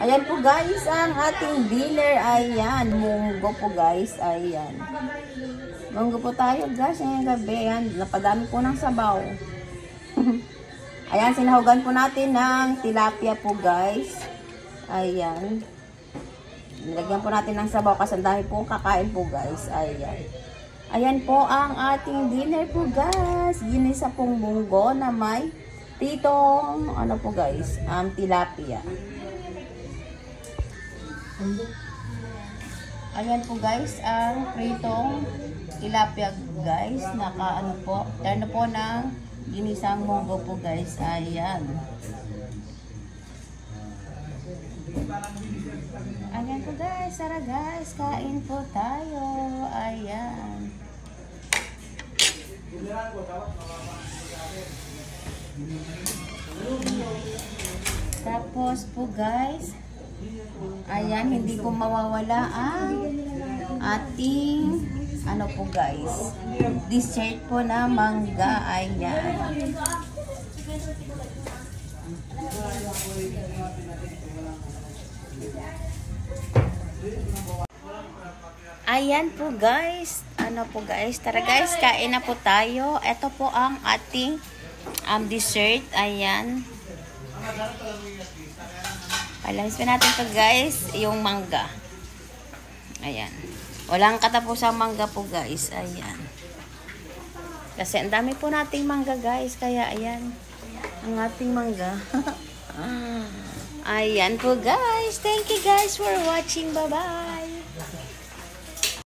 Ayan po guys, ang ating dinner. Ayan, munggo po guys. Ayan. Munggo po tayo guys ngayong gabi. Ayan, napadami po ng sabaw. Ayan, sinahugan po natin ng tilapia po guys. Ayan. Nilagyan po natin ng sabaw kasi ang dami po kakain po guys. Ayan. Ayan po ang ating dinner po guys. Ginisa pong munggo na may titong, ano po guys, tilapia. Ayan po guys, ang pritong tilapia guys. Naka ano po, terno po ng ginisang munggo po guys. Ayan. Ayan po guys, tara guys, kain po tayo. Ayan. Tapos po guys, ayan, hindi po mawawala ang ating ano po guys, dessert po na mangga. Ayan. Ayan po guys, ano po guys, tara guys, kain na po tayo. Ito po ang ating dessert. Ayan. Palamis pa natin to guys, yung mangga. Ayan. Walang katapusang mangga po guys. Ayan. Kasi ang dami po nating mangga guys, kaya ayan ang ating mangga. Ayan po guys. Thank you guys for watching. Bye-bye.